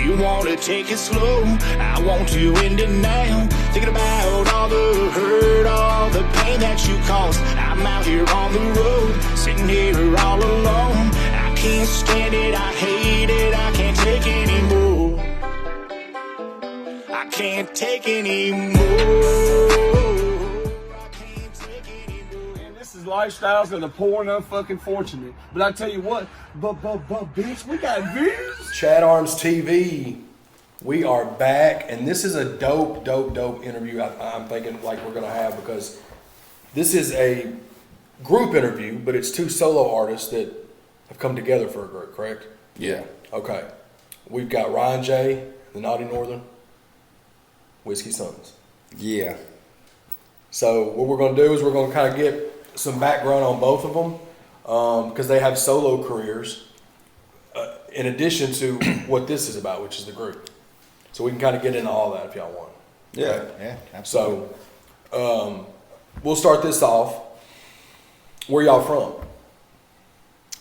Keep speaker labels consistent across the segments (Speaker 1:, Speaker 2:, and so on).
Speaker 1: You wanna take it slow, I want to end it now. Thinking about all the hurt, all the pain that you caused. I'm out here on the road, sitting here all alone. I can't stand it, I hate it, I can't take anymore. I can't take anymore.
Speaker 2: Lifestyles of the poor and unfucking fortunate. But I tell you what, bitch, we got views.
Speaker 3: ChadArmesTV, we are back, and this is a dope interview I'm thinking like we're gonna have, because this is a group interview, but it's two solo artists that have come together for a group, correct?
Speaker 4: Yeah.
Speaker 3: Okay. We've got Ryan J, the Naughty Northern, Whiskey Sons.
Speaker 4: Yeah.
Speaker 3: So what we're gonna do is we're gonna kind of get some background on both of them, because they have solo careers in addition to what this is about, which is the group. So we can kind of get into all that if y'all want.
Speaker 4: Yeah,
Speaker 3: right?
Speaker 4: yeah, absolutely.
Speaker 3: So we'll start this off. Where y'all from?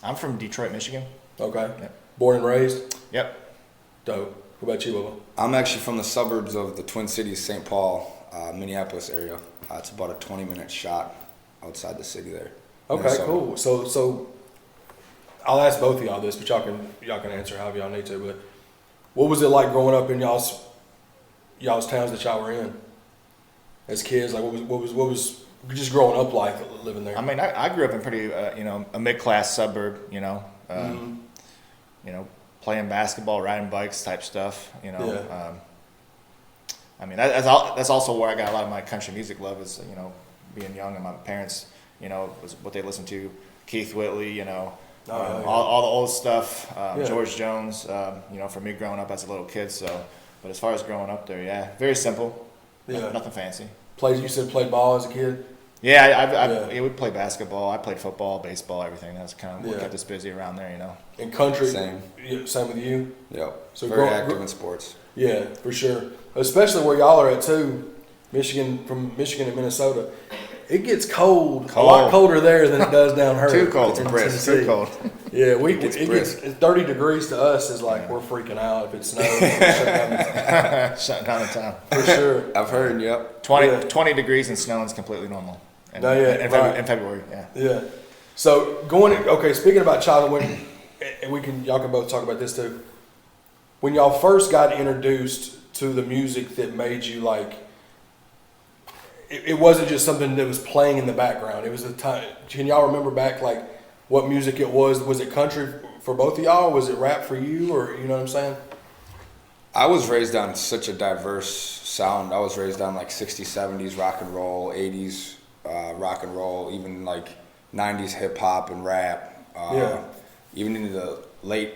Speaker 5: I'm from Detroit, Michigan.
Speaker 3: Okay.
Speaker 5: Yep.
Speaker 3: Born and raised?
Speaker 5: Yep.
Speaker 3: Dope. What about you, Bubba?
Speaker 4: I'm actually from the suburbs of the Twin Cities, St. Paul, Minneapolis area. It's about a 20-minute shot outside the city there.
Speaker 3: Okay,
Speaker 4: Minnesota.
Speaker 3: cool. So I'll ask both of y'all this, but y'all can answer however y'all need to. But what was it like growing up in y'all's towns that y'all were in as kids? Like what was just growing up like living there?
Speaker 5: I mean, I grew up in pretty a mid-class suburb. Playing basketball, riding bikes, type stuff.
Speaker 3: Yeah.
Speaker 5: I mean, that's also where I got a lot of my country music love, is being young, and my parents, was what they listened to. Keith Whitley, all the old stuff, George Jones, for me growing up as a little kid. So, but as far as growing up there, yeah, very simple, nothing fancy.
Speaker 3: You said played ball as a kid?
Speaker 5: Yeah, I would play basketball. I played football, baseball, everything. That's kind of what kept us busy around there,
Speaker 3: In country,
Speaker 4: Same
Speaker 3: with you?
Speaker 4: Yep.
Speaker 3: So
Speaker 4: very active in sports.
Speaker 3: Yeah, for sure. Especially where y'all are at too, from Michigan and Minnesota. It gets cold. A lot colder there than it does down here.
Speaker 5: Too cold.
Speaker 4: It's
Speaker 5: Too cold.
Speaker 3: Yeah, it gets 30 degrees to us is like we're freaking out if it snows.
Speaker 5: Shutting down the town.
Speaker 3: For sure.
Speaker 4: I've heard, yep.
Speaker 5: 20 degrees and snow is completely normal. In February, yeah.
Speaker 3: Yeah. So speaking about childhood, and y'all can both talk about this too. When y'all first got introduced to the music that made you like, it wasn't just something that was playing in the background. It was a time. Can y'all remember back like what music it was? Was it country for both of y'all? Was it rap for you, or you know what I'm saying?
Speaker 4: I was raised on such a diverse sound. I was raised on like 60s, 70s rock and roll, 80s rock and roll, even like 90s hip hop and rap. Even into the late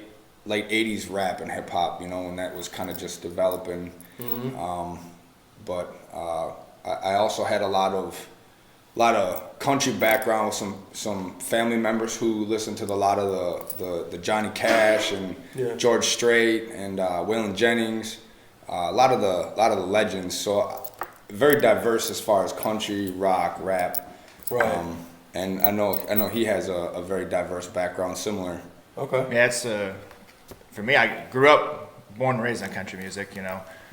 Speaker 4: 80s rap and hip hop, when that was kind of just developing. Mm-hmm. But I also had a lot of country background with some family members who listened to a lot of the Johnny Cash and George Strait and Waylon Jennings, a lot of the legends. So very diverse as far as country, rock, rap.
Speaker 3: Right.
Speaker 4: And I know he has a very diverse background, similar.
Speaker 3: Okay.
Speaker 5: Yeah, it's for me. I grew up, born and raised on country music.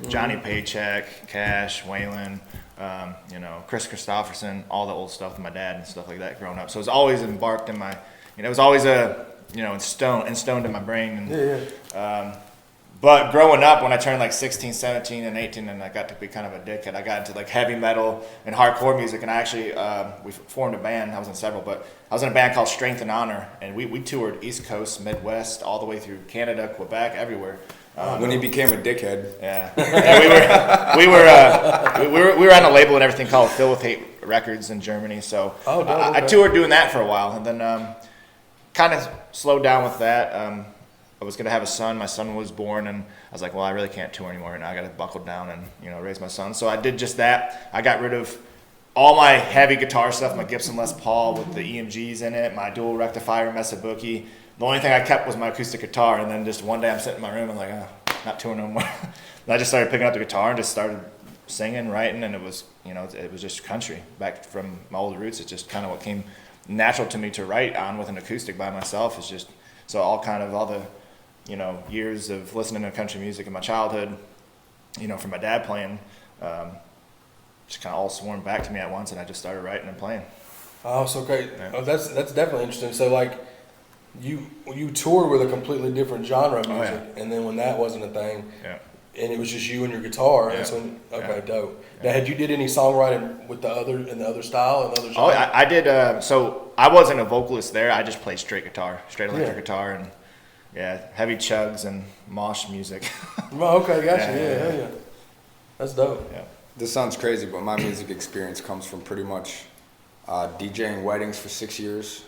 Speaker 5: Johnny Paycheck, Cash, Waylon, Chris Christopherson, all the old stuff with my dad and stuff like that growing up. So it was always embarked in my, it was always instoned in my brain. But growing up, when I turned like 16, 17, and 18, and I got to be kind of a dickhead, I got into like heavy metal and hardcore music. And I actually, we formed a band. I was in several, but I was in a band called Strength and Honor, and we toured East Coast, Midwest, all the way through Canada, Quebec, everywhere.
Speaker 4: When he became a dickhead.
Speaker 5: Yeah, we were on a label and everything called Fill With Hate Records in Germany. So I toured doing that for a while, and then kind of slowed down with that. I was gonna have a son. My son was born, and I was like, well, I really can't tour anymore right now. I got to buckle down and raise my son. So I did just that. I got rid of all my heavy guitar stuff, my Gibson Les Paul with the EMGs in it, my dual rectifier Messabuki. The only thing I kept was my acoustic guitar, and then just one day I'm sitting in my room and I'm like, not touring no more. And I just started picking up the guitar and just started singing, writing, and it was, it was just country. Back from my old roots, it's just kind of what came natural to me to write on with an acoustic by myself. It's just, so all the you know, years of listening to country music in my childhood, you know, from my dad playing, just kind of all swarmed back to me at once, and I just started writing and playing.
Speaker 3: Oh, so okay.
Speaker 5: Yeah.
Speaker 3: Oh, that's definitely interesting. So like, you toured with a completely different genre of music, and then when that wasn't a thing, and it was just you and your guitar, that's when dope. Now, had you did any songwriting with the other style and other genre?
Speaker 5: Oh, I did. So I wasn't a vocalist there. I just played straight guitar, straight electric guitar, and heavy chugs and mosh music.
Speaker 3: Oh, okay, gotcha. Yeah. That's dope.
Speaker 5: Yeah.
Speaker 4: This sounds crazy, but my music experience comes from pretty much DJing weddings for 6 years.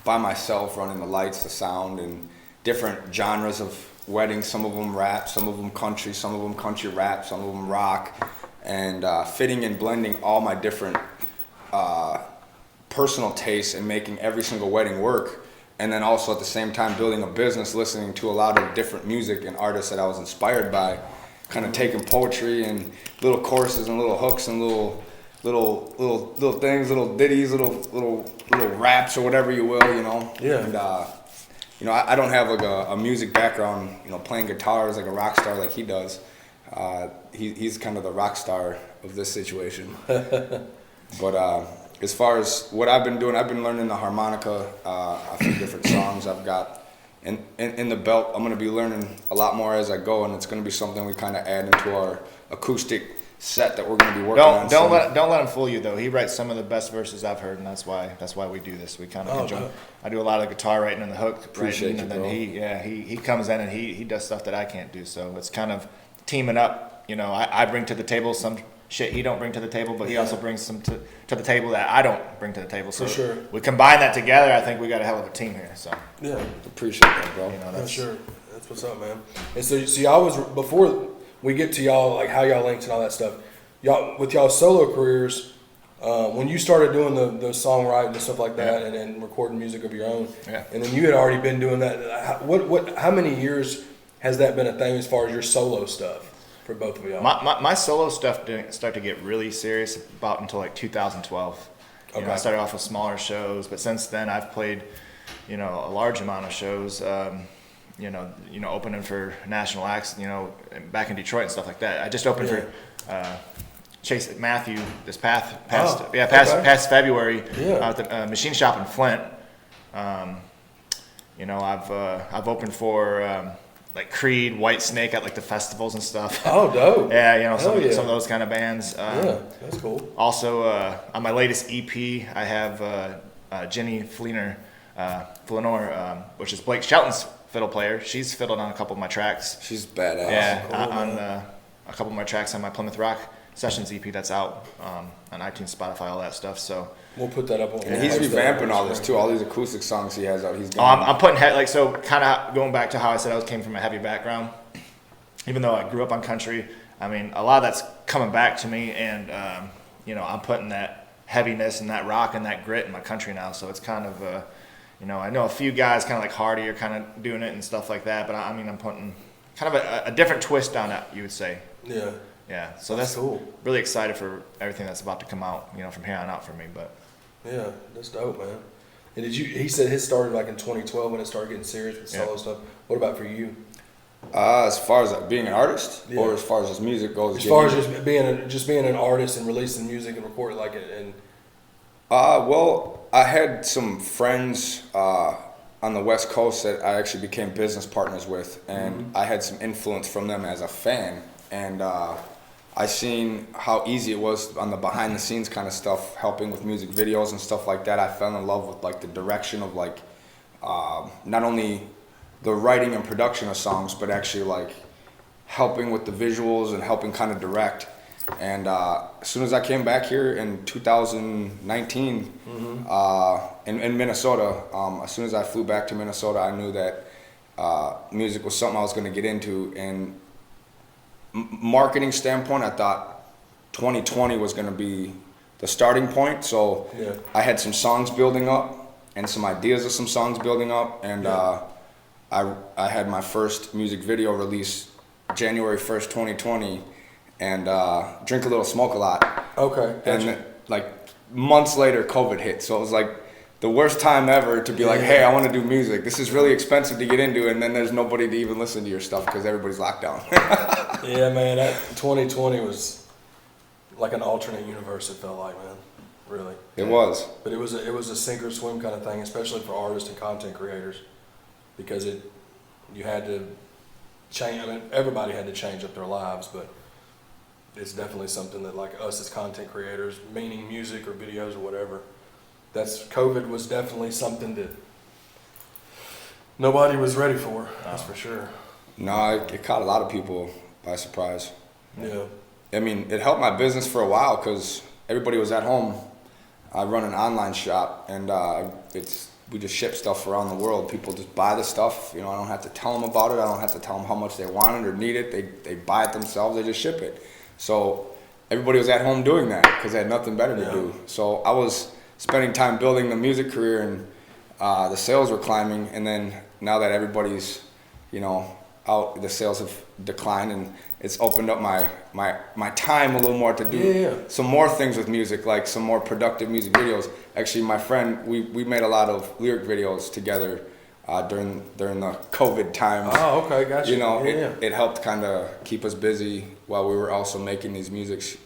Speaker 4: By myself, running the lights, the sound, and different genres of weddings. Some of them rap, some of them country, some of them country rap, some of them rock, and fitting and blending all my different personal tastes and making every single wedding work. And then also at the same time building a business, listening to a lot of different music and artists that I was inspired by, kind of taking poetry and little choruses and little hooks and little things, little ditties, little raps or whatever you will, you know.
Speaker 3: Yeah.
Speaker 4: And you know, I don't have like a music background, you know, playing guitar as like a rock star like he does. He's kind of the rock star of this situation. But as far as what I've been doing, I've been learning the harmonica, a few different songs I've got in the belt. I'm going to be learning a lot more as I go, and it's going to be something we kind of add into our acoustic set that we're going to be working on.
Speaker 5: Don't let him fool you though. He writes some of the best verses I've heard, and that's why we do this. We kind of enjoy.
Speaker 3: No.
Speaker 5: I do a lot of guitar writing and the hook
Speaker 4: Appreciate
Speaker 5: writing,
Speaker 4: you,
Speaker 5: and
Speaker 4: bro.
Speaker 5: then he comes in and he does stuff that I can't do. So it's kind of teaming up. You know, I bring to the table some shit he don't bring to the table, but he also brings some to the table that I don't bring to the table. So
Speaker 3: For sure.
Speaker 5: we combine that together. I think we got a hell of a team here. So
Speaker 3: Yeah.
Speaker 4: Appreciate that, bro.
Speaker 5: you know,
Speaker 3: For
Speaker 5: that's
Speaker 3: sure. That's what's up, man. And so y'all was, before we get to y'all, like how y'all linked and all that stuff, y'all with y'all solo careers, when you started doing the songwriting and stuff like that, and recording music of your own, and then you had already been doing that. How many years has that been a thing as far as your solo stuff for both of y'all?
Speaker 5: My solo stuff didn't start to get really serious about until like 2012. You know, I started off with smaller shows, but since then I've played, you know, a large amount of shows. You know, opening for national acts, you know, back in Detroit and stuff like that. I just opened for Chase Matthew this past February at the Machine Shop in Flint. You know, I've opened for like Creed, White Snake at like the festivals and stuff.
Speaker 3: Oh, dope.
Speaker 5: Yeah, you know, some of those kind of bands.
Speaker 3: Yeah, that's cool.
Speaker 5: Also, on my latest EP, I have Jenny Fleenor, which is Blake Shelton's fiddle player. She's fiddled on a couple of my tracks.
Speaker 4: She's badass.
Speaker 5: Yeah,
Speaker 3: Cool,
Speaker 5: on a couple of my tracks on my Plymouth Rock Sessions EP that's out on iTunes, Spotify, all that stuff. So
Speaker 3: we'll put that up on.
Speaker 4: And he's revamping all this too. All these acoustic songs he has out. He's doing.
Speaker 5: I'm putting kind of going back to how I said I came from a heavy background. Even though I grew up on country, I mean a lot of that's coming back to me, and you know, I'm putting that heaviness and that rock and that grit in my country now. So it's kind of you know, I know a few guys kind of like Hardy are kind of doing it and stuff like that, but I mean, I'm putting kind of a different twist on it, you would say.
Speaker 3: Yeah.
Speaker 5: Yeah. So that's
Speaker 3: cool.
Speaker 5: Really excited for everything that's about to come out, you know, from here on out for me. But
Speaker 3: Yeah, that's dope, man. And he said his started like in 2012 when it started getting serious with solo stuff. What about for you?
Speaker 4: As far as being an artist, or as far as his music goes?
Speaker 3: As far as just being an artist and releasing music and recording like it and.
Speaker 4: Well, I had some friends on the West Coast that I actually became business partners with, and I had some influence from them as a fan, and I seen how easy it was on the behind the scenes kind of stuff, helping with music videos and stuff like that. I fell in love with like the direction of like not only the writing and production of songs, but actually like helping with the visuals and helping kind of direct. And as soon as I came back here in 2019 in Minnesota, as soon as I flew back to Minnesota, I knew that music was something I was going to get into. And marketing standpoint, I thought 2020 was going to be the starting point. So I had some songs building up and some ideas of some songs building up. And I had my first music video release January 1st, 2020. And Drink a Little, Smoke a Lot.
Speaker 3: Okay. Gotcha.
Speaker 4: And like months later, COVID hit. So it was like the worst time ever to be like, hey, I want to do music. This is really expensive to get into, and then there's nobody to even listen to your stuff because everybody's locked down.
Speaker 3: Yeah, man, that 2020 was like an alternate universe, it felt like, man. Really.
Speaker 4: It was.
Speaker 3: But it was a sink or swim kind of thing, especially for artists and content creators, because you had to change. I mean, everybody had to change up their lives, but it's definitely something that, like, us as content creators, meaning music or videos or whatever, COVID was definitely something that nobody was ready for. That's for sure.
Speaker 4: No, it caught a lot of people by surprise.
Speaker 3: Yeah.
Speaker 4: I mean, it helped my business for a while because everybody was at home. I run an online shop, and we just ship stuff around the world. People just buy the stuff. You know, I don't have to tell them about it. I don't have to tell them how much they want it or need it. They buy it themselves. They just ship it. So everybody was at home doing that because they had nothing better to do. So I was spending time building the music career, and the sales were climbing. And then now that everybody's, you know, out, the sales have declined, and it's opened up my time a little more to do some more things with music, like some more productive music videos. Actually, my friend, we made a lot of lyric videos together during the COVID times.
Speaker 3: Oh, okay, gotcha.
Speaker 4: You know, it helped kind of keep us busy while we were also making these music,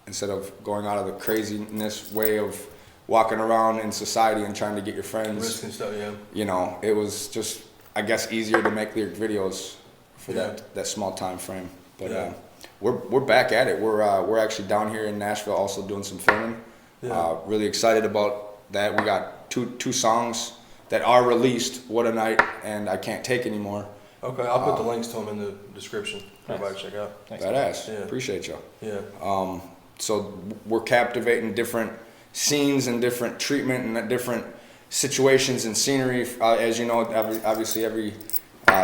Speaker 4: instead of going out of the craziness way of walking around in society and trying to get your friends.
Speaker 3: Risking stuff, yeah.
Speaker 4: You know, it was just, I guess, easier to make lyric videos for that small time frame. But we're back at it. We're actually down here in Nashville also doing some filming. Really excited about that. We got two songs that are released, What a Night and I Can't Take Anymore.
Speaker 3: Okay, I'll put the links to them in the description for everybody to check out.
Speaker 4: Thanks. Badass.
Speaker 3: Yeah.
Speaker 4: Appreciate y'all.
Speaker 3: Yeah.
Speaker 4: So we're captivating different scenes and different treatment and different situations and scenery. As you know, obviously every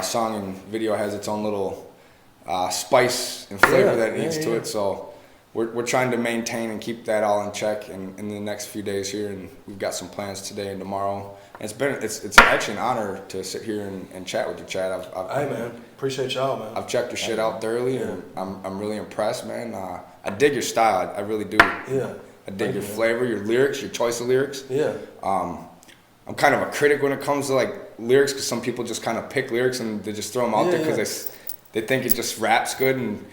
Speaker 4: song and video has its own little spice and flavor that it needs to it. So we're trying to maintain and keep that all in check in the next few days here, and we've got some plans today and tomorrow. And it's actually an honor to sit here and chat with you, Chad.
Speaker 3: Hey man, appreciate y'all, man.
Speaker 4: I've checked your shit out thoroughly, and I'm really impressed, man. I dig your style. I really do.
Speaker 3: Yeah.
Speaker 4: I dig your flavor, your lyrics, your choice of lyrics.
Speaker 3: Yeah.
Speaker 4: I'm kind of a critic when it comes to like lyrics, because some people just kind of pick lyrics and they just throw them out there because they think it just raps good. And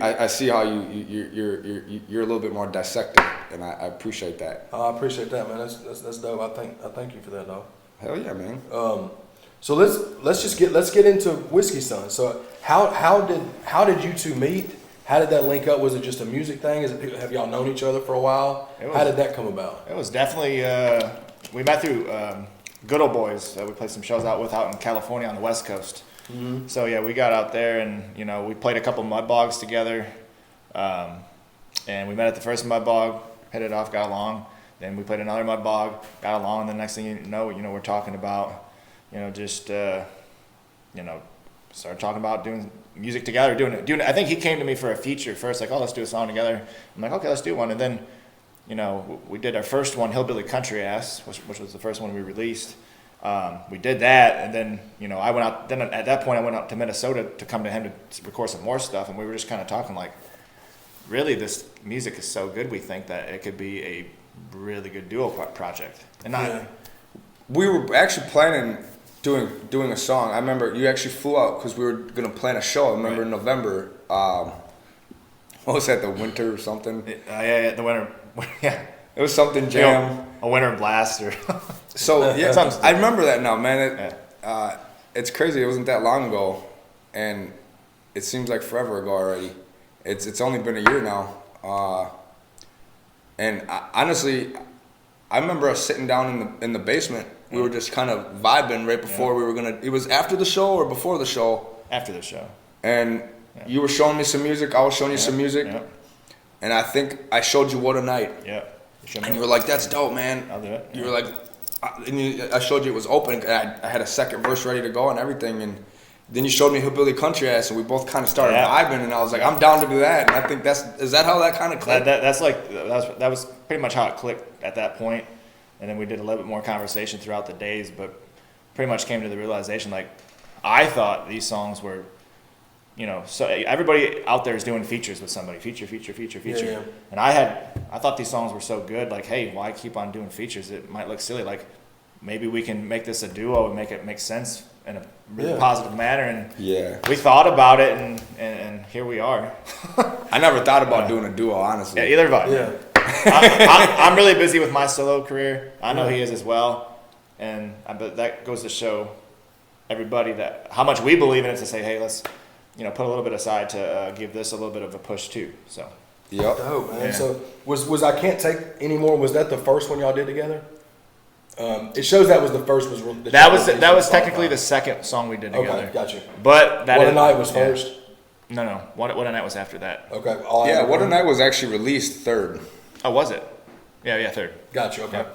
Speaker 4: I see how you're a little bit more dissected, and I appreciate that.
Speaker 3: I appreciate that, man. That's dope. I thank you for that, dog.
Speaker 4: Hell yeah, man.
Speaker 3: So let's get into Whiskey Son. So how did you two meet? How did that link up? Was it just a music thing? Have y'all known each other for a while? How did that come about?
Speaker 5: It was definitely we met through Good Old Boys that we played some shows out in California on the West Coast. Mm-hmm. So yeah, we got out there and we played a couple mud bogs together, and we met at the first mud bog, hit it off, got along. Then we played another mud bog, got along. And the next thing you know, we're talking about started talking about doing music together, doing it. I think he came to me for a feature first, like, oh, let's do a song together. I'm like, okay, let's do one. And then, we did our first one, Hillbilly Country Ass, which was the first one we released. We did that, and then, I went out. Then at that point, I went out to Minnesota to come to him to record some more stuff, and we were just kind of talking like, really, this music is so good. We think that it could be a really good duo project. And
Speaker 4: we were actually planning doing a song. I remember you actually flew out because we were gonna plan a show. I remember in November. What was that? The winter or something?
Speaker 5: Yeah, the winter. Yeah,
Speaker 4: it was something jam.
Speaker 5: A winter blast or.
Speaker 4: So I remember that now, man. It's crazy. It wasn't that long ago, and it seems like forever ago already. It's only been a year now, and honestly, I remember us sitting down in the basement. We were just kind of vibing right before we were gonna. It was after the show or before the show?
Speaker 5: After the show.
Speaker 4: And you were showing me some music. I was showing you some music. Yeah. And I think I showed you What a Night.
Speaker 5: Yeah.
Speaker 4: And you were like, "That's dope, man."
Speaker 5: I'll do it.
Speaker 4: You were like, I showed you it was open. I had a second verse ready to go and everything. And then you showed me Hillbilly Country Ass, and we both kind of started vibing. And I was like, "I'm down to do that." And I think is that how that kind of clicked?
Speaker 5: That was pretty much how it clicked at that point. And then we did a little bit more conversation throughout the days, but pretty much came to the realization, like, I thought these songs were so everybody out there is doing features with somebody, feature.
Speaker 3: Yeah.
Speaker 5: And I thought these songs were so good, like, hey, why keep on doing features? It might look silly. Like, maybe we can make this a duo and make it make sense in a really positive manner. And we thought about it, and here we are.
Speaker 4: I never thought about doing a duo, honestly.
Speaker 5: Yeah, either of us.
Speaker 3: Yeah.
Speaker 5: I'm really busy with my solo career. I know he is as well, but that goes to show everybody that how much we believe in it, to say, hey, let's put a little bit aside to give this a little bit of a push too. So
Speaker 4: Yep.
Speaker 3: Dope, man.
Speaker 5: Yeah.
Speaker 3: So was I Can't Take Anymore? Was that the first one y'all did together? It shows that was the first.
Speaker 5: That was technically the second song we did together.
Speaker 3: Okay, gotcha.
Speaker 5: But
Speaker 3: What a Night was first.
Speaker 5: No, What a Night was after that.
Speaker 3: Okay.
Speaker 4: Yeah, What a Night was actually released third.
Speaker 5: Oh, was it? Yeah, third.
Speaker 3: Gotcha. Okay.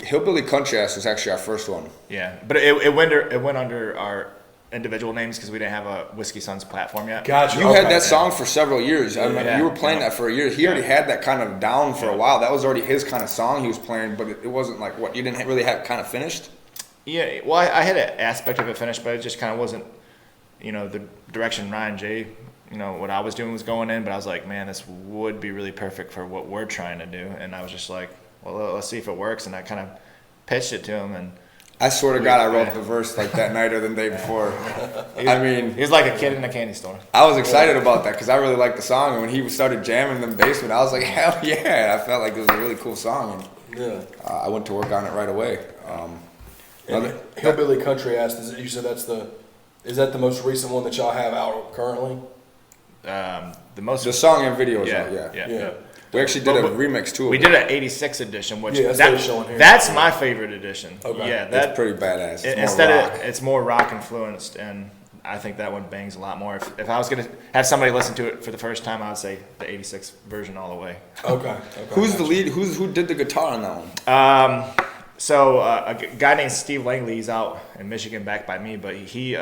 Speaker 4: Hillbilly Country Ass was actually our first one.
Speaker 5: Yeah, but it went under our individual names because we didn't have a Whiskey Sons platform yet.
Speaker 3: Gotcha.
Speaker 4: You had that song for several years. I mean,
Speaker 5: Yeah.
Speaker 4: you were playing that for a year. He already had that kind of down for a while. That was already his kind of song he was playing, but it wasn't like what you didn't really have kind of finished.
Speaker 5: Yeah, well, I had an aspect of it finished, but it just kind of wasn't, the direction Ryan J, what I was doing was going in, but I was like, man, this would be really perfect for what we're trying to do. And I was just like, well, let's see if it works. And I kind of pitched it to him, and
Speaker 4: I swear to God, I wrote the verse like that night or the day before. I mean,
Speaker 5: he was like a kid in a candy store.
Speaker 4: I was excited about that because I really liked the song. And when he started jamming in the basement, I was like, hell yeah. I felt like it was a really cool song. And I went to work on it right away.
Speaker 3: Hillbilly Country Ass. You said is that the most recent one that y'all have out currently?
Speaker 4: The song and video is out,
Speaker 3: Yeah.
Speaker 4: We actually did a remix too.
Speaker 5: We did an '86 edition, which
Speaker 3: that's what it's showing here.
Speaker 5: that's my favorite edition.
Speaker 3: Okay.
Speaker 5: Yeah,
Speaker 4: That's pretty badass.
Speaker 5: It's more rock influenced, and I think that one bangs a lot more. If I was gonna have somebody listen to it for the first time, I would say the '86 version all the way.
Speaker 3: Okay.
Speaker 4: Who's the lead? Who did the guitar on that one?
Speaker 5: So a guy named Steve Langley, he's out in Michigan, back by me, but he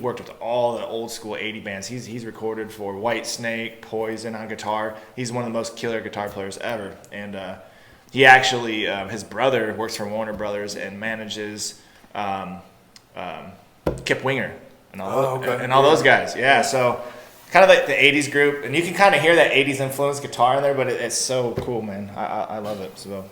Speaker 5: worked with all the old school '80 bands. He's recorded for Whitesnake, Poison on guitar. He's one of the most killer guitar players ever. And he actually, his brother works for Warner Brothers and manages Kip Winger and all those guys. Yeah, so kind of like the '80s group, and you can kind of hear that '80s influenced guitar in there, but it's so cool, man. I love it. So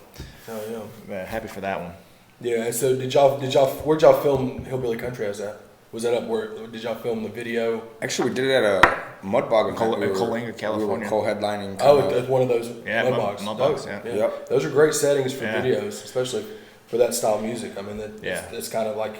Speaker 5: happy for that one.
Speaker 3: Yeah. So where'd y'all film Hillbilly Country Ass at? Was that up where did y'all film the video?
Speaker 4: Actually, we did it at a Mudbog in
Speaker 5: Coalinga, California.
Speaker 4: We were co-headlining.
Speaker 3: It's one of those
Speaker 5: Mudbogs.
Speaker 3: Mudbogs.
Speaker 5: Yeah.
Speaker 4: Yep.
Speaker 3: Those are great settings for videos, especially for that style of music. I mean, it's kind of like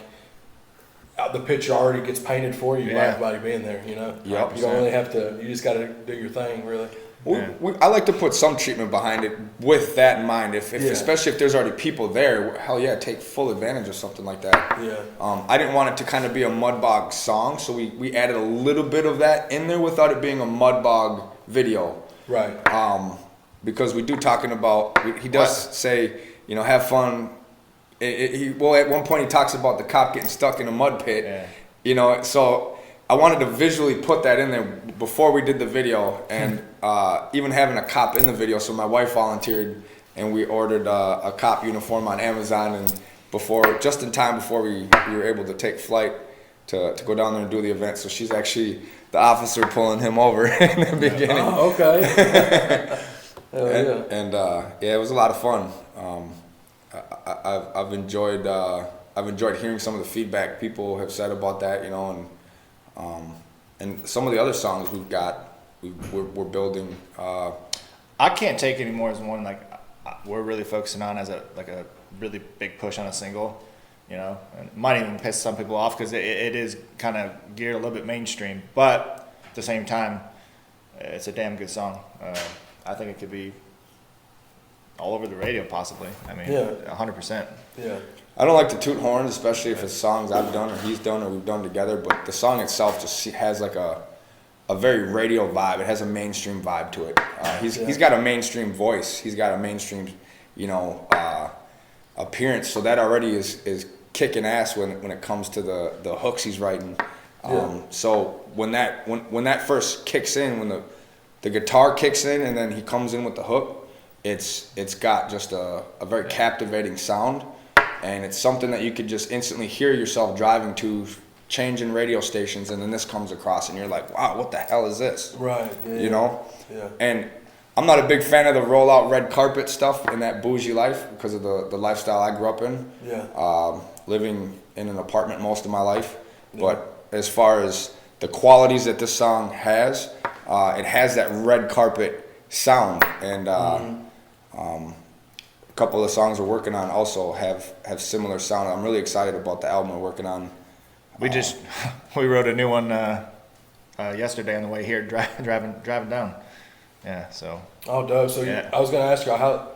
Speaker 3: the picture already gets painted for you by everybody being there.
Speaker 4: Yep.
Speaker 3: You don't really have to. You just got to do your thing, really.
Speaker 4: I like to put some treatment behind it with that in mind. Especially if there's already people there, hell yeah, take full advantage of something like that.
Speaker 3: Yeah.
Speaker 4: I didn't want it to kind of be a Mudbog song, so we added a little bit of that in there without it being a Mudbog video.
Speaker 3: Right.
Speaker 4: Because we do talking about, he does say, have fun. At one point he talks about the cop getting stuck in a mud pit.
Speaker 5: Yeah.
Speaker 4: So I wanted to visually put that in there before we did the video, and even having a cop in the video. So my wife volunteered, and we ordered a cop uniform on Amazon, and just in time before we were able to take flight to go down there and do the event. So she's actually the officer pulling him over in the beginning.
Speaker 3: Oh, okay.
Speaker 4: And it was a lot of fun. I've enjoyed hearing some of the feedback people have said about that, and some of the other songs we're building.
Speaker 5: I Can't Take Anymore is one like we're really focusing on as a really big push on a single, and it might even piss some people off because it is kind of geared a little bit mainstream, but at the same time, it's a damn good song. I think it could be all over the radio possibly. I mean, 100%.
Speaker 3: Yeah.
Speaker 4: I don't like to toot horns, especially if it's songs I've done or he's done or we've done together, but the song itself just has like a very radio vibe. It has a mainstream vibe to it. He's got a mainstream voice. He's got a mainstream, appearance. So that already is kicking ass when it comes to the hooks he's writing. So when that first kicks in, when the guitar kicks in and then he comes in with the hook, it's got just a very captivating sound. And it's something that you could just instantly hear yourself driving to changing radio stations, and then this comes across, and you're like, wow, what the hell is this?
Speaker 3: Right. Yeah,
Speaker 4: You know?
Speaker 3: Yeah.
Speaker 4: And I'm not a big fan of the rollout red carpet stuff in that bougie life because of the lifestyle I grew up in.
Speaker 3: Yeah.
Speaker 4: Living in an apartment most of my life. But as far as the qualities that this song has, it has that red carpet sound. And a couple of the songs we're working on also have similar sound. I'm really excited about the album we're working on.
Speaker 5: We wrote a new one yesterday on the way here, driving down. Yeah, so.
Speaker 3: Oh, dope. So
Speaker 5: Yeah.
Speaker 3: I was going to ask you how.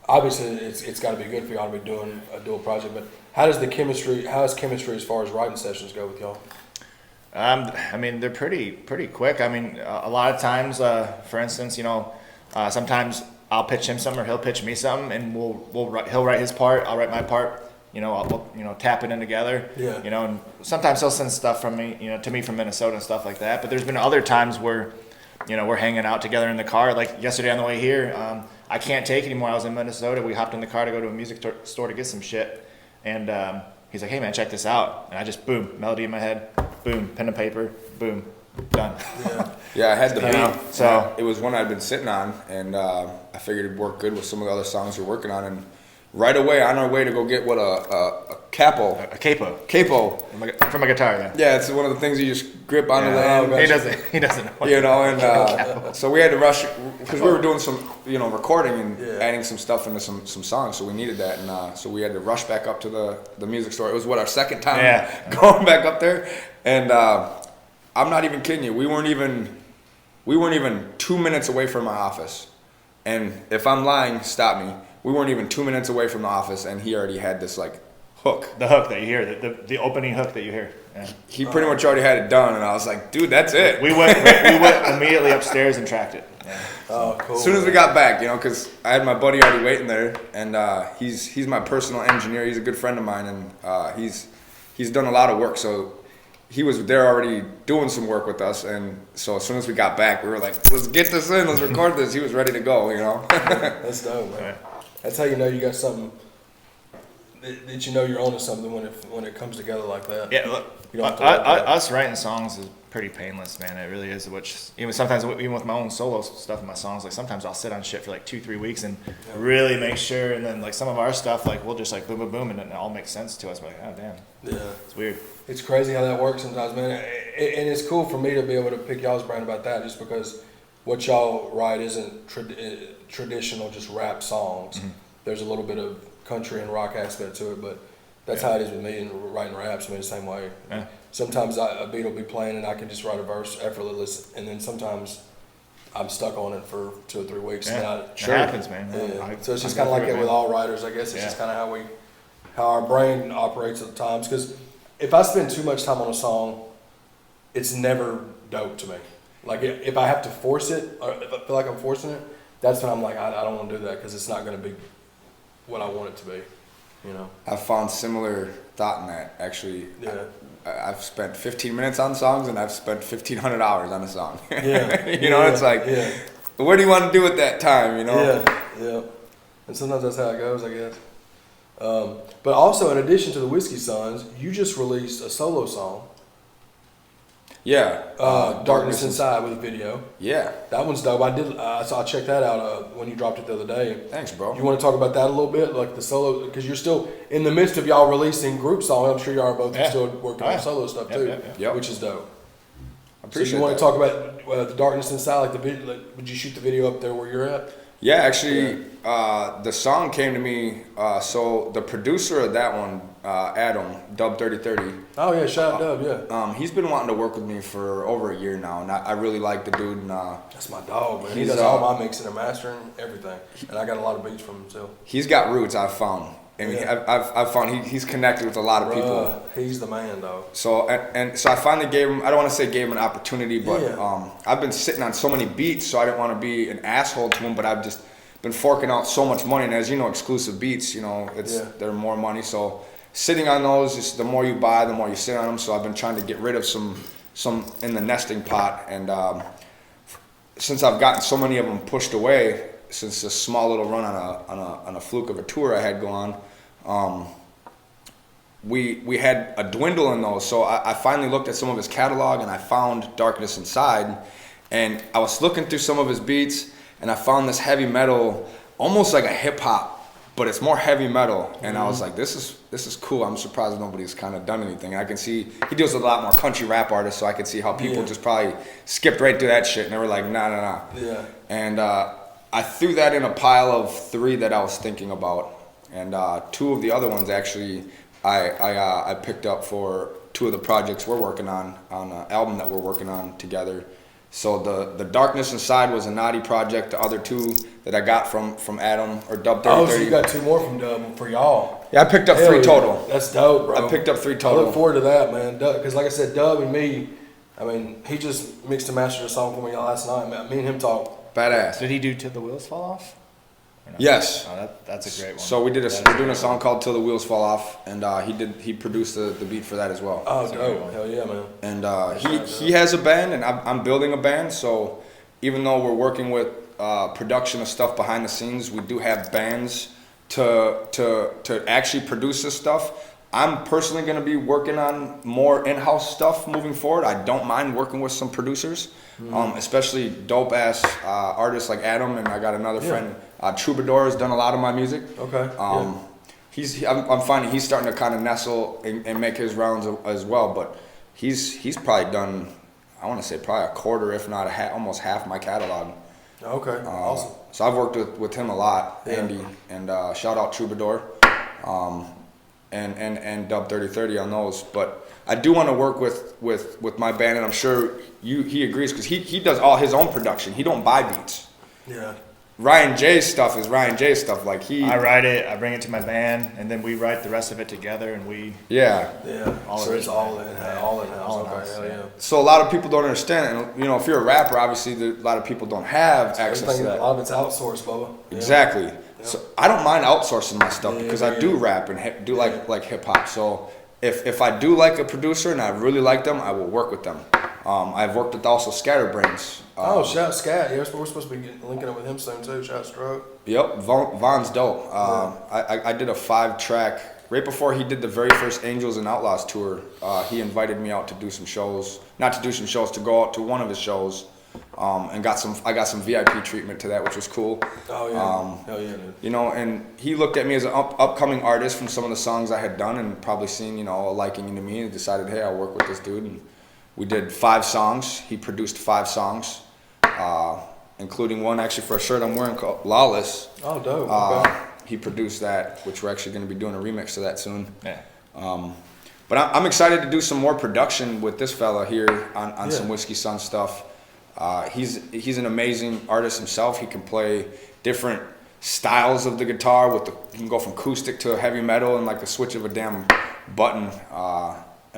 Speaker 3: Obviously, it's got to be good for y'all to be doing a dual project, but how is chemistry as far as writing sessions go with y'all?
Speaker 5: I mean, they're pretty quick. I mean, a lot of times, for instance, you know, sometimes I'll pitch him something or he'll pitch me something, and he'll write his part, I'll write my part. You know, we'll tap it in together.
Speaker 3: Yeah.
Speaker 5: You know, and sometimes he'll send stuff from me, to me from Minnesota and stuff like that. But there's been other times where, we're hanging out together in the car. Like yesterday on the way here, I can't take it anymore. I was in Minnesota. We hopped in the car to go to a music store to get some shit. And he's like, hey, man, check this out. And I just, boom, melody in my head, boom, pen and paper, boom, done.
Speaker 4: Yeah, I had the
Speaker 5: Yeah.
Speaker 4: beat.
Speaker 5: So-
Speaker 4: it was one I'd been sitting on, and I figured it'd work good with some of the other songs we're working on. And right away, on our way to go get a capo.
Speaker 5: A capo.
Speaker 4: Capo.
Speaker 5: From a guitar, yeah.
Speaker 4: Yeah, it's one of the things you just grip onto the
Speaker 5: Yeah.
Speaker 4: end.
Speaker 5: He doesn't know.
Speaker 4: And so we had to rush because we were doing some recording and
Speaker 3: Yeah.
Speaker 4: adding some stuff into some songs, so we needed that, and so we had to rush back up to the music store. It was our second time going back up there, and I'm not even kidding you, we weren't even 2 minutes away from my office, and if I'm lying, stop me. We weren't even 2 minutes away from the office, and he already had this hook.
Speaker 5: The hook that you hear, the opening hook that you hear. Yeah.
Speaker 4: He pretty much already had it done, and I was like, dude, that's it.
Speaker 5: We went immediately upstairs and tracked it. Yeah.
Speaker 3: Oh, cool.
Speaker 4: As soon as we got back, because I had my buddy already waiting there, and he's my personal engineer. He's a good friend of mine, and he's done a lot of work. So he was there already doing some work with us, and so as soon as we got back, we were like, let's get this in, let's record this. He was ready to go,
Speaker 3: That's dope, man.
Speaker 5: Right.
Speaker 3: That's how you know you got something. That you know you're onto something when it comes together like that.
Speaker 5: Yeah, look,
Speaker 3: You don't have to worry about it.
Speaker 5: us writing songs is pretty painless, man. It really is. Which even sometimes, even with my own solo stuff in my songs, like sometimes I'll sit on shit for like 2-3 weeks and really make sure. And then like some of our stuff, like we'll just like boom, boom, boom, and it all makes sense to us. We're like, oh damn,
Speaker 3: Yeah.
Speaker 5: it's weird.
Speaker 3: It's crazy how that works sometimes, man. And it's cool for me to be able to pick y'all's brain about that, just because what y'all write isn't traditional, just rap songs.
Speaker 5: Mm-hmm.
Speaker 3: There's a little bit of country and rock aspect to it, but that's how it is with me and writing raps. I mean, the same way.
Speaker 5: Yeah.
Speaker 3: Sometimes a beat will be playing and I can just write a verse effortless, and then sometimes I'm stuck on it for 2 or 3 weeks.
Speaker 5: Yeah,
Speaker 3: And
Speaker 5: it happens, man.
Speaker 3: yeah. So it's just
Speaker 5: I
Speaker 3: kind
Speaker 5: go
Speaker 3: of like
Speaker 5: through
Speaker 3: that
Speaker 5: it,
Speaker 3: with
Speaker 5: man.
Speaker 3: all writers, I guess. It's
Speaker 5: Yeah.
Speaker 3: just kind of how our brain operates at times. Because if I spend too much time on a song, it's never dope to me. Like if I have to force it, or if I feel like I'm forcing it, that's when I'm like, I don't want to do that because it's not going to be what I want it to be.
Speaker 4: I've found similar thought in that, actually.
Speaker 3: Yeah.
Speaker 4: I've spent 15 minutes on songs, and I've spent 1,500 hours on a song.
Speaker 3: Yeah.
Speaker 4: It's like,
Speaker 3: yeah.
Speaker 4: but what do you want to do with that time,
Speaker 3: Yeah. And sometimes that's how it goes, I guess. But also, in addition to the Whiskey Sons, you just released a solo song,
Speaker 4: Yeah.
Speaker 3: Darkness Inside, with a video.
Speaker 4: Yeah.
Speaker 3: That one's dope. So I checked that out when you dropped it the other day.
Speaker 4: Thanks, bro.
Speaker 3: You want to talk about that a little bit, like the solo, because you're still in the midst of y'all releasing group songs. I'm sure y'all are both still working on solo stuff too,
Speaker 4: Yep.
Speaker 3: which is dope.
Speaker 4: I
Speaker 3: So
Speaker 4: appreciate
Speaker 3: you want
Speaker 4: that.
Speaker 3: to talk about the Darkness Inside, like the video? Like, would you shoot the video up there where you're at?
Speaker 4: Yeah, actually, the song came to me. So the producer of that one, Adam, Dub 3030.
Speaker 3: Oh yeah, shout out Dub, yeah.
Speaker 4: He's been wanting to work with me for over a year now, and I really like the dude. And
Speaker 3: That's my dog, man. He
Speaker 4: He's,
Speaker 3: does all my mixing and mastering, everything, and I got a lot of beats from him too.
Speaker 4: he's got roots. I've found. I mean,
Speaker 3: Yeah.
Speaker 4: I've found he's connected with a lot of people.
Speaker 3: He's the man, dog.
Speaker 4: So so I finally gave him. I don't want to say gave him an opportunity, but
Speaker 3: Yeah.
Speaker 4: I've been sitting on so many beats, so I didn't want to be an asshole to him. But I've just been forking out so much money, and as you know, exclusive beats, they're more money. So sitting on those, just the more you buy, the more you sit on them. So I've been trying to get rid of some in the nesting pot, and since I've gotten so many of them pushed away, since this small little run on a fluke of a tour I had going on. we had a dwindle in those. So I finally looked at some of his catalog and I found Darkness Inside, and I was looking through some of his beats and I found this heavy metal, almost like a hip hop, but it's more heavy metal. And I was like, this is cool. I'm surprised nobody's kind of done anything. And I can see he deals with a lot more country rap artists, so I could see how people just probably skipped right through that shit and they were like, nah.
Speaker 3: Yeah.
Speaker 4: And I threw that in a pile of 3 that I was thinking about, and 2 of the other ones actually I picked up for 2 of the projects we're working on an album that we're working on together. So the Darkness Inside was a Naughty project. The other 2 that I got from Adam or Dub 3030.
Speaker 3: Oh, so you got 2 more from Dub for y'all.
Speaker 4: Yeah, I picked up 3 total.
Speaker 3: That's dope, bro.
Speaker 4: I picked up 3
Speaker 3: I
Speaker 4: total.
Speaker 3: look forward to that, man. Because like I said, Dub and me, I mean, he just mixed and mastered a song for me last night. Man. Me and him talked.
Speaker 4: Badass.
Speaker 5: Did he do Till the Wheels Fall Off? Or no?
Speaker 4: Yes.
Speaker 5: Oh, that's a great one.
Speaker 4: So we're doing a song called Till the Wheels Fall Off, and he produced the beat for that as well.
Speaker 3: Oh, dope. Hell yeah, man.
Speaker 4: And he has a band, and I'm building a band. So even though we're working with production of stuff behind the scenes, we do have bands to actually produce this stuff. I'm personally going to be working on more in-house stuff moving forward. I don't mind working with some producers, especially dope-ass artists like Adam, and I got another friend, Troubadour, has done a lot of my music.
Speaker 3: Okay.
Speaker 4: I'm finding he's starting to kind of nestle and make his rounds as well, but he's probably done, I want to say probably a quarter, if not almost half my catalog.
Speaker 3: Okay. Awesome.
Speaker 4: So I've worked with him a lot, Andy, and shout out Troubadour. And Dub 3030 on those, but I do want to work with my band, and I'm sure he agrees because he does all his own production. He don't buy beats.
Speaker 3: Yeah.
Speaker 4: Ryan J's stuff is Ryan J's stuff. Like
Speaker 5: I write it, I bring it to my band, and then we write the rest of it together, and we
Speaker 3: Yeah.
Speaker 5: so
Speaker 3: it's all in house. Hell yeah.
Speaker 4: So a lot of people don't understand, and if you're a rapper, obviously a lot of people don't have access to that.
Speaker 3: A lot of it's outsourced, Bubba.
Speaker 4: Exactly.
Speaker 3: Yeah.
Speaker 4: So I don't mind outsourcing my stuff because I do rap and do like hip hop. So if I do like a producer and I really like them, I will work with them. I've worked with also Scatterbrains.
Speaker 3: Shout out Scat. Yeah, we're supposed to be linking up with him soon too. Shout out Stroke.
Speaker 4: Yep, Von's dope. I did a 5-track right before he did the very first Angels and Outlaws tour. He invited me out to do some shows, to go out to one of his shows. And I got some VIP treatment to that, which was cool.
Speaker 3: Oh yeah, hell yeah, dude.
Speaker 4: And he looked at me as an upcoming artist from some of the songs I had done, and probably seen a liking into me, and decided, hey, I'll work with this dude. And we did 5 songs. He produced 5 songs, including one actually for a shirt I'm wearing called Lawless.
Speaker 3: Oh, dope. Okay.
Speaker 4: He produced that, which we're actually going to be doing a remix to that soon.
Speaker 5: Yeah.
Speaker 4: But I'm excited to do some more production with this fella here on some Whiskey Sun stuff. He's an amazing artist himself. He can play different styles of the guitar. He can go from acoustic to heavy metal and like a switch of a damn button.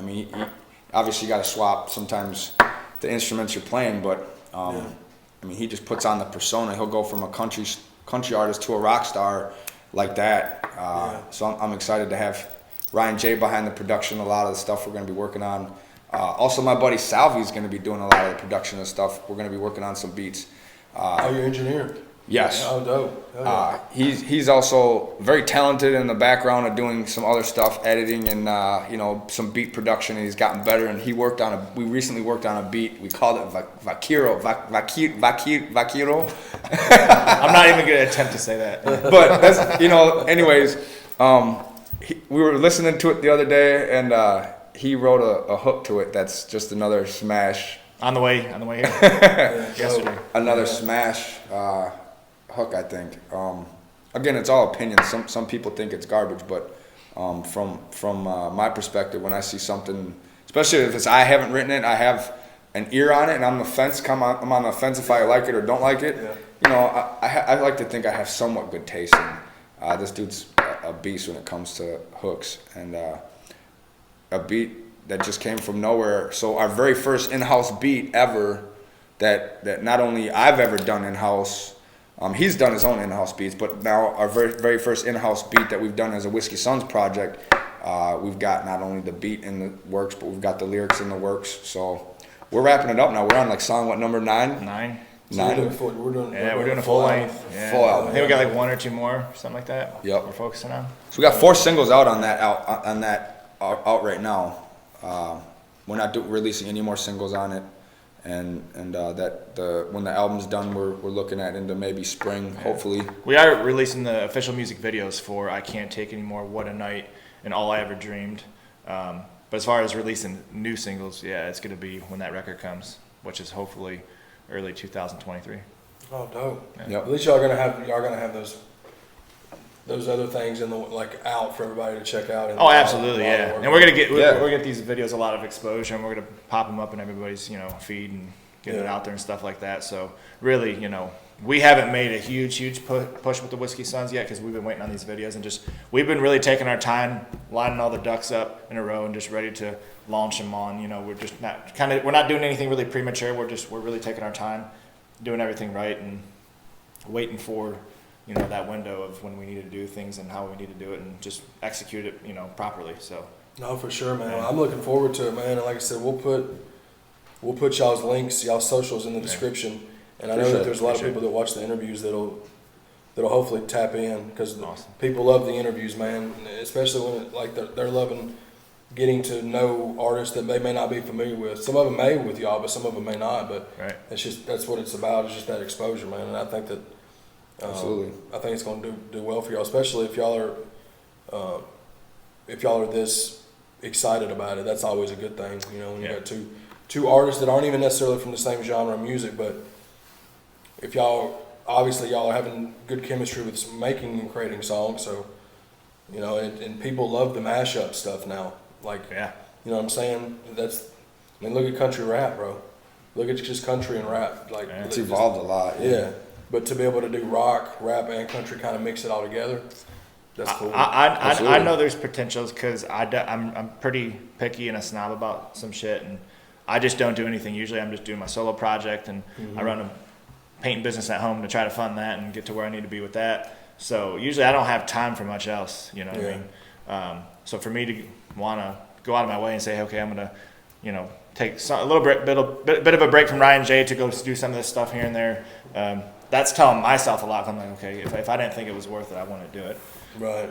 Speaker 4: He obviously got to swap sometimes the instruments you're playing, but he just puts on the persona. He'll go from a country artist to a rock star like that. So I'm excited to have Ryan J behind the production. A lot of the stuff we're going to be working on. Also, my buddy Salvi is going to be doing a lot of the production and stuff. We're going to be working on some beats.
Speaker 3: Your engineer?
Speaker 4: Yes.
Speaker 3: Oh, dope. Oh, yeah.
Speaker 4: He's also very talented in the background of doing some other stuff, editing and some beat production. And he's gotten better. And we recently worked on a beat. We called it Vakiro.
Speaker 5: I'm not even going to attempt to say that.
Speaker 4: But that's anyways. We were listening to it the other day, and he wrote a hook to it that's just another smash.
Speaker 5: On the way here. Yesterday.
Speaker 4: Another smash hook, I think. Again, it's all opinion. Some people think it's garbage, but from my perspective, when I see something, especially if I haven't written it, I have an ear on it, and I'm on the fence if I like it or don't like it. Yeah. I like to think I have somewhat good taste. And this dude's a beast when it comes to hooks, and a beat that just came from nowhere. So our very first in-house beat ever that not only I've ever done in-house, he's done his own in-house beats, but now our very, very first in-house beat that we've done as a Whiskey Sons project, we've got not only the beat in the works, but we've got the lyrics in the works. So we're wrapping it up now. We're on like song, number 9?
Speaker 5: 9.
Speaker 3: So we're doing
Speaker 5: a full length. Yeah.
Speaker 4: Full album.
Speaker 5: I think we got like 1 or 2 more, something like that.
Speaker 4: Yep.
Speaker 5: We're focusing on.
Speaker 4: So we got 4 singles out on that out right now. We're not releasing any more singles on it, and when the album's done, we're looking at into maybe spring, hopefully.
Speaker 5: We are releasing the official music videos for "I Can't Take Anymore," "What a Night," and "All I Ever Dreamed." But as far as releasing new singles, yeah, it's gonna be when that record comes, which is hopefully early 2023.
Speaker 3: Oh, dope.
Speaker 5: Yeah.
Speaker 3: Yep. At least y'all gonna have those other things in the out for everybody to check out.
Speaker 5: Oh, absolutely, yeah. And we're gonna get
Speaker 4: Yeah.
Speaker 5: we're gonna get these videos a lot of exposure, and we're gonna pop them up in everybody's feed and get it out there and stuff like that. So really, we haven't made a huge push with the Whiskey Suns yet because we've been waiting on these videos, and we've been really taking our time, lining all the ducks up in a row, and just ready to launch them on. We're just we're not doing anything really premature. We're really taking our time, doing everything right, and waiting for that window of when we need to do things and how we need to do it, and just execute it properly. So
Speaker 3: no, for sure, man.
Speaker 5: Yeah.
Speaker 3: I'm looking forward to it, man. And like I said, we'll put y'all's links, y'all's socials in the description. And I know that there's a lot of people that watch the interviews that'll hopefully tap in, because people love the interviews, man. Especially when they're loving getting to know artists that they may not be familiar with. Some of them may with y'all, but some of them may not. But that's what it's about. It's just that exposure, man. And I think that
Speaker 4: absolutely,
Speaker 3: I think it's going to do well for y'all, especially if y'all are this excited about it. That's always a good thing, when you got two artists that aren't even necessarily from the same genre of music, but if y'all are having good chemistry with making and creating songs, so and people love the mashup stuff now. You know what I'm saying? Look at country rap, bro. Look at just country and rap.
Speaker 4: It's evolved a lot.
Speaker 3: Yeah. But to be able to do rock, rap, and country, kind of mix it all together, that's cool.
Speaker 5: I know there's potentials because I'm pretty picky and a snob about some shit, and I just don't do anything. Usually I'm just doing my solo project, and I run a painting business at home to try to fund that and get to where I need to be with that. So usually I don't have time for much else, what I mean? So for me to want to go out of my way and say, okay, I'm going to, take a little bit of a break from Ryan J to go do some of this stuff here and there. That's telling myself a lot. I'm like, okay, if I didn't think it was worth it, I wouldn't do it.
Speaker 3: Right.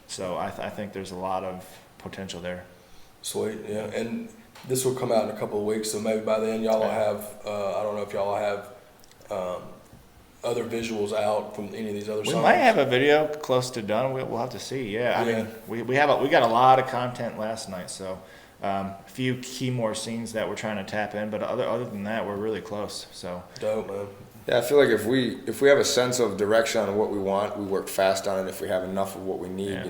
Speaker 5: So I think there's a lot of potential there.
Speaker 3: Sweet, yeah. And this will come out in a couple of weeks, so maybe by then y'all will have, I don't know if y'all will have other visuals out from any of these other songs.
Speaker 5: We might have a video close to done. We'll have to see. Yeah, I mean, we got a lot of content last night, so a few key more scenes that we're trying to tap in. But other than that, we're really close. So
Speaker 3: dope, man.
Speaker 4: Yeah, I feel like if we have a sense of direction on what we want, we work fast on it. If we have enough of what we need,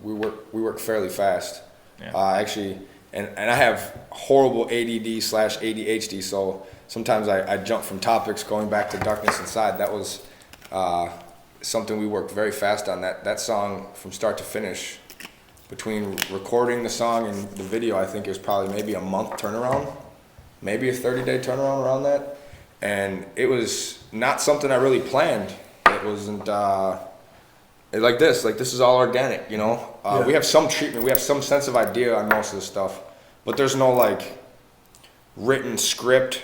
Speaker 4: we work fairly fast.
Speaker 5: Yeah.
Speaker 4: Actually, and I have horrible ADD/ADHD, so sometimes I jump from topics going back to Darkness Inside. That was something we worked very fast on. That song from start to finish, between recording the song and the video, I think it was probably maybe a month turnaround, maybe a 30-day turnaround around that. And it was not something I really planned. It wasn't like this is all organic, We have some treatment, we have some sense of idea on most of the stuff, but there's no written script.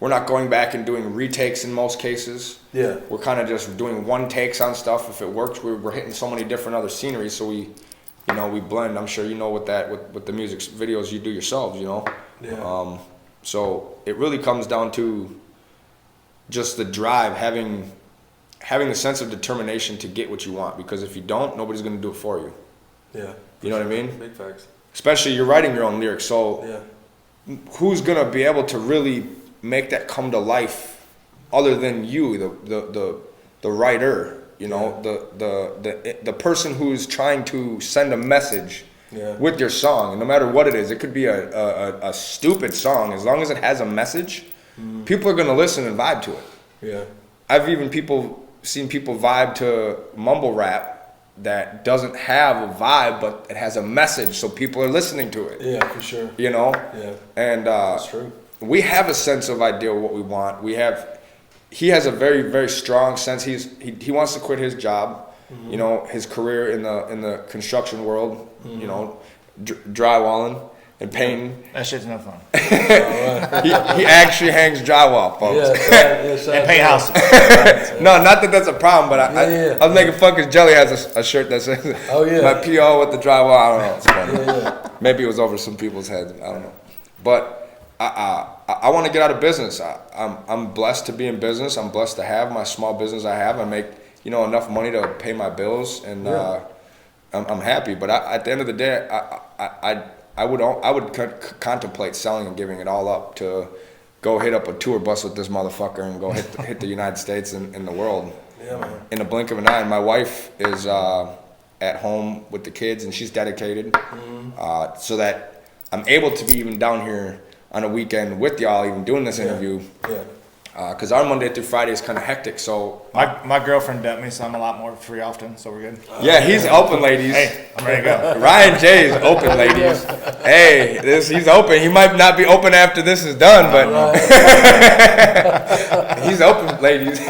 Speaker 4: We're not going back and doing retakes in most cases. Yeah. We're kind of just doing one takes on stuff. If it works, we're hitting so many different other sceneries, so we blend. I'm sure with the music videos you do yourselves, Yeah. So it really comes down to just the drive, having the sense of determination to get what you want, because if you don't, nobody's going to do it for you.
Speaker 3: Yeah.
Speaker 4: You know what I mean?
Speaker 3: Big facts.
Speaker 4: Especially you're writing your own lyrics, so who's going to be able to really make that come to life other than you, the writer, the person who's trying to send a message with your song, and no matter what it is, it could be a stupid song. As long as it has a message, people are going to listen and vibe to it. Yeah. I've even seen people vibe to mumble rap that doesn't have a vibe, but it has a message, so people are listening to it.
Speaker 3: Yeah, for sure.
Speaker 4: Yeah. And that's true. We have a sense of idea of what we want. He has a very, very strong sense. He wants to quit his job, his career in the construction world, drywalling, and painting.
Speaker 5: That shit's no fun.
Speaker 4: He actually hangs drywall, folks.
Speaker 5: And paint houses.
Speaker 4: No, not that that's a problem, but I was making fun because Jelly has a shirt that says my PO with the drywall. I don't know. It's funny. Maybe it was over some people's heads. I don't know. But I want to get out of business. I'm blessed to be in business. I'm blessed to have my small business I have. I make enough money to pay my bills, and I'm happy. But at the end of the day, I would contemplate selling and giving it all up to go hit up a tour bus with this motherfucker and go hit the United States and the world in a blink of an eye. And my wife is at home with the kids, and she's dedicated, so that I'm able to be even down here on a weekend with y'all, even doing this interview. Because our Monday through Friday is kind of hectic. So
Speaker 5: my girlfriend dumped me, so I'm a lot more free often, so we're good.
Speaker 4: Yeah, he's open, ladies.
Speaker 5: Hey, I'm ready to go.
Speaker 4: Ryan J is open, ladies. Hey, he's open. He might not be open after this is done, but he's open, ladies.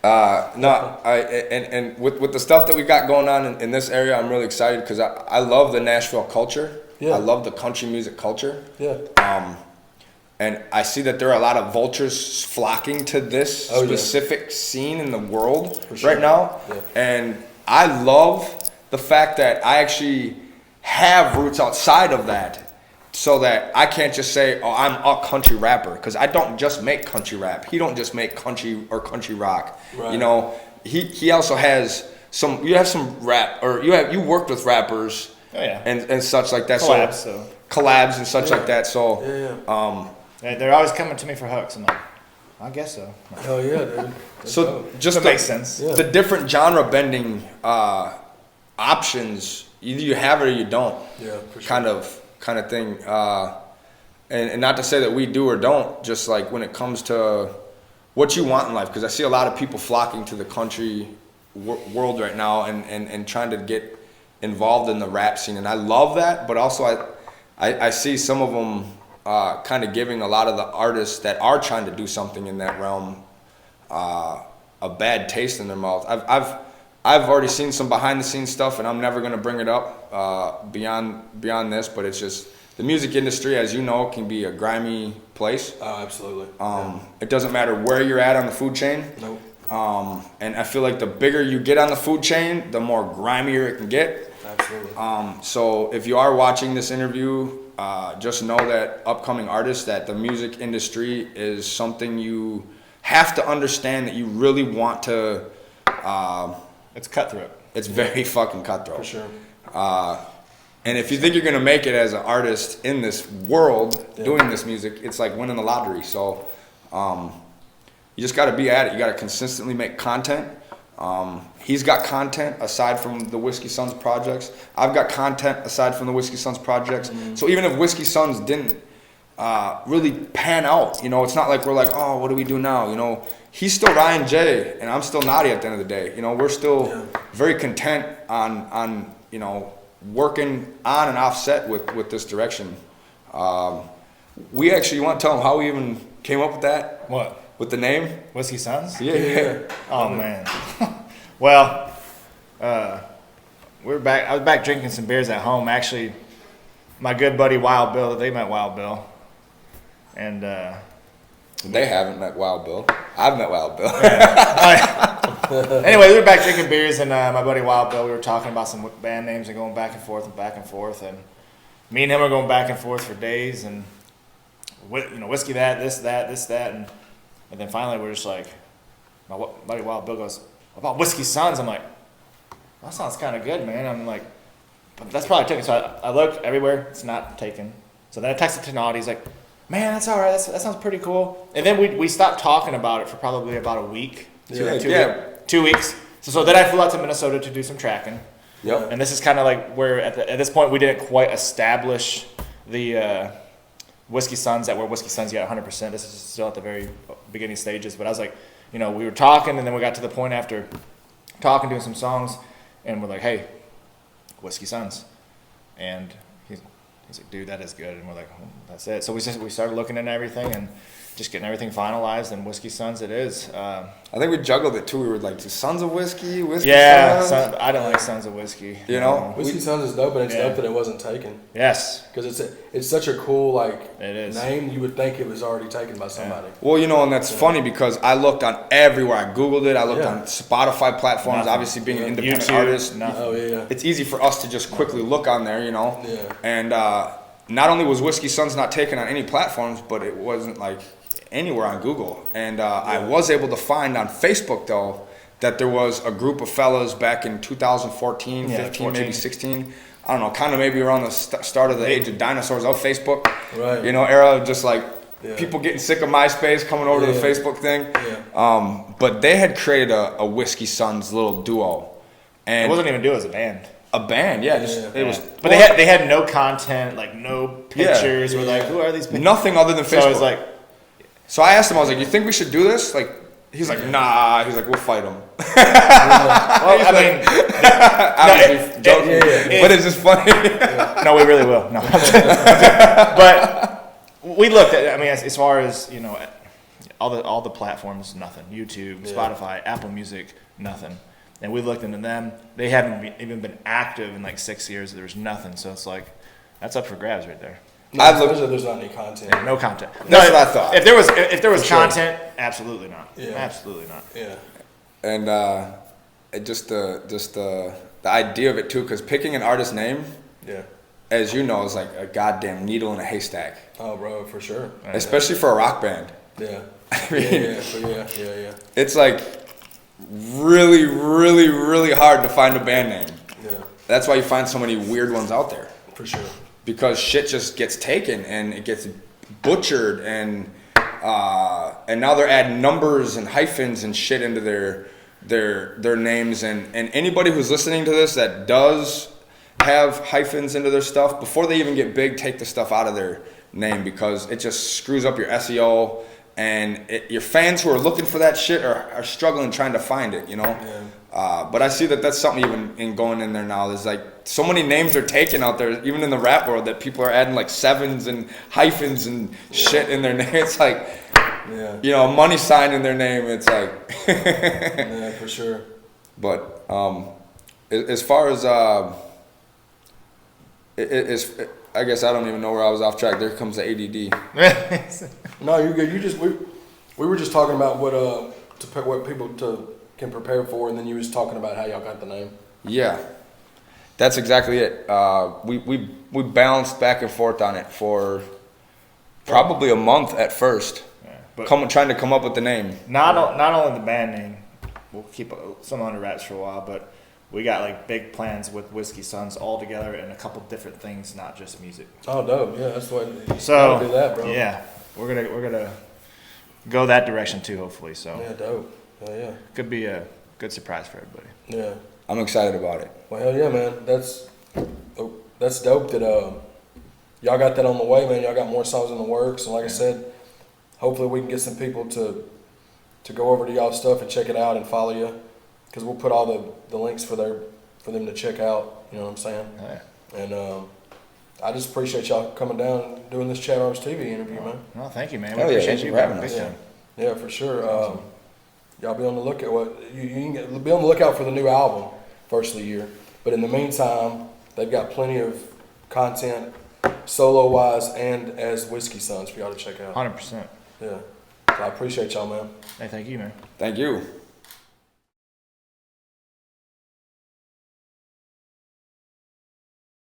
Speaker 4: And with the stuff that we got going on in this area, I'm really excited because I love the Nashville culture. I love the country music culture. And I see that there are a lot of vultures flocking to this specific scene in the world right now. And I love the fact that I actually have roots outside of that, so that I can't just say, oh, I'm a country rapper, because I don't just make country rap. He don't just make country or country rock. He also has some, you have some rap, or you worked with rappers and such like that. Collabs and such like that. So
Speaker 5: they're always coming to me for hooks. I'm like, I guess so.
Speaker 3: Oh yeah, dude.
Speaker 4: So just
Speaker 5: that makes sense.
Speaker 4: The different genre bending options, either you have it or you don't. Yeah, for sure. Kind of thing. And not to say that we do or don't, just like when it comes to what you want in life, because I see a lot of people flocking to the country world right now and trying to get involved in the rap scene, and I love that, but also I see some of them kind of giving a lot of the artists that are trying to do something in that realm a bad taste in their mouth. I've already seen some behind the scenes stuff, and I'm never going to bring it up beyond this, but it's just the music industry, as you know, can be a grimy place.
Speaker 3: Oh, absolutely.
Speaker 4: It doesn't matter where you're at on the food chain.
Speaker 3: Nope.
Speaker 4: And I feel like the bigger you get on the food chain, the more grimier it can get.
Speaker 3: Absolutely.
Speaker 4: So if you are watching this interview, just know that upcoming artists, that the music industry is something you have to understand, that you really want to.
Speaker 5: It's cutthroat.
Speaker 4: It's very fucking cutthroat.
Speaker 3: For sure.
Speaker 4: And if you think you're gonna make it as an artist in this world doing this music, it's like winning the lottery. So you just got to be at it. You got to consistently make content. He's got content aside from the Whiskey Sons projects. I've got content aside from the Whiskey Sons projects. So even if Whiskey Sons didn't really pan out, it's not like we're like, oh, what do we do now? He's still Ryan J, and I'm still Naughty at the end of the day. We're still very content on working on and offset with this direction. We actually, you want to tell them how we even came up with that?
Speaker 5: What?
Speaker 4: With the name?
Speaker 5: Whiskey Sons?
Speaker 4: Yeah.
Speaker 5: Oh, man. Well, we were back. I was back drinking some beers at home. Actually, my good buddy Wild Bill, they met Wild Bill. And
Speaker 4: they haven't met Wild Bill. I've met Wild Bill.
Speaker 5: Anyway, we were back drinking beers, and my buddy Wild Bill, we were talking about some band names and going back and forth. And me and him were going back and forth for days, and whiskey that, this, that, and then finally we're just like, my buddy Wild Bill goes, what about Whiskey Sons? I'm like, that sounds kind of good, man. I'm like, but that's probably taken. So I looked everywhere, it's not taken. So then I texted to Naughty, he's like, man, that's all right, that sounds pretty cool. And then we stopped talking about it for probably about a week. 2 weeks. So then I flew out to Minnesota to do some tracking.
Speaker 4: Yep.
Speaker 5: And this is kind of like where at this point we didn't quite establish the Whiskey Sons that were Whiskey Sons yet 100%. This is still at the very beginning stages. But I was like, we were talking, and then we got to the point after talking, doing some songs, and we're like, hey, Whiskey Sons. And He's like, dude, that is good. And we're like, oh, that's it. So we started looking at everything and just getting everything finalized, and Whiskey Sons it is.
Speaker 4: I think we juggled it too. We were like, Sons of Whiskey, Whiskey
Speaker 5: Sons. I don't like Sons of Whiskey.
Speaker 4: You know,
Speaker 3: Whiskey Sons is dope, and it's dope that it wasn't taken.
Speaker 5: Yes,
Speaker 3: because it's such a cool
Speaker 5: it is.
Speaker 3: name. You would think it was already taken by somebody.
Speaker 4: Well, you know, and that's funny because I looked on everywhere. I Googled it. I looked on Spotify platforms.
Speaker 5: Nothing.
Speaker 4: Obviously, being an independent
Speaker 5: YouTube,
Speaker 4: artist,
Speaker 3: Oh yeah.
Speaker 4: it's easy for us to just quickly look on there, you know.
Speaker 3: Yeah.
Speaker 4: And not only was Whiskey Sons not taken on any platforms, but it wasn't like anywhere on Google. And I was able to find on Facebook though that there was a group of fellas back in 2014, 15, maybe 16. I don't know, kind of maybe around the start of the age of dinosaurs of Facebook.
Speaker 3: Right.
Speaker 4: You know, era just like people getting sick of MySpace, coming over to the Facebook thing.
Speaker 3: Yeah.
Speaker 4: But they had created a Whiskey Sons little duo. And
Speaker 5: it wasn't even duo as a band.
Speaker 4: A band, it was.
Speaker 5: But they had no content, like no pictures. We're like, who are these people?
Speaker 4: Nothing other than Facebook.
Speaker 5: So I was like,
Speaker 4: so I asked him, I was like, you think we should do this? Like, he's like, nah. He's like, we'll fight them.
Speaker 5: well, I mean,
Speaker 4: I was joking, but it's just funny.
Speaker 5: No, we really will. No, but we looked at. I mean, as far as you know, all the platforms, nothing. YouTube, Spotify, Apple Music, nothing. And we looked into them. They haven't even been active in like 6 years. There's nothing. So it's like, that's up for grabs right there.
Speaker 3: No, there's not any content.
Speaker 5: Yeah, no content.
Speaker 4: That's what I thought.
Speaker 5: If there was content, absolutely not.
Speaker 3: Yeah.
Speaker 5: Absolutely not.
Speaker 3: Yeah.
Speaker 4: And just the idea of it too, because picking an artist name, as you know, is like a goddamn needle in a haystack.
Speaker 3: Oh, bro, for sure.
Speaker 4: Especially for a rock band.
Speaker 3: Yeah.
Speaker 4: I mean,
Speaker 3: Yeah.
Speaker 4: it's like really, really, really hard to find a band name.
Speaker 3: Yeah.
Speaker 4: That's why you find so many weird ones out there.
Speaker 3: For sure.
Speaker 4: Because shit just gets taken and it gets butchered and now they're adding numbers and hyphens and shit into their names and anybody who's listening to this that does have hyphens into their stuff, before they even get big, take the stuff out of their name because it just screws up your SEO and your fans who are looking for that shit are struggling trying to find it, you know. But I see that that's something even in going in there now. There's like so many names are taken out there, even in the rap world, that people are adding like sevens and hyphens and shit in their name. It's like, you know, a money sign in their name. It's like,
Speaker 3: yeah, for sure.
Speaker 4: But as far as I guess I don't even know where I was off track. There comes the ADD.
Speaker 3: No, you're good. We were just talking about what people can prepare for, and then you was talking about how y'all got the name. Yeah,
Speaker 4: that's exactly it. We bounced back and forth on it for probably a month at first. But trying to come up with the name.
Speaker 5: Not only the band name, we'll keep some under wraps for a while, but we got like big plans with Whiskey Sons all together and a couple different things, not just music.
Speaker 3: Oh, dope! Yeah, that's what.
Speaker 5: So
Speaker 3: do that, bro.
Speaker 5: Yeah, we're gonna go that direction too, hopefully. So
Speaker 3: yeah, dope. Hell yeah.
Speaker 5: Could be a good surprise for everybody.
Speaker 3: Yeah.
Speaker 4: I'm excited about it.
Speaker 3: Well, hell yeah, man. That's dope that y'all got that on the way, man. Y'all got more songs in the works, and like I said, hopefully we can get some people to go over to y'all's stuff and check it out and follow you, because we'll put all the links for them to check out. You know what I'm saying?
Speaker 5: Yeah.
Speaker 3: And I just appreciate y'all coming down and doing this ChadArmesTV interview, man.
Speaker 5: No, thank you, man. We appreciate you having us.
Speaker 3: Yeah, for sure. Y'all be on the lookout. You can be on the lookout for the new album first of the year. But in the meantime, they've got plenty of content, solo wise and as Whiskey Sons for y'all to check out.
Speaker 5: 100%.
Speaker 3: Yeah. So I appreciate y'all, man.
Speaker 5: Hey, thank you, man.
Speaker 4: Thank you.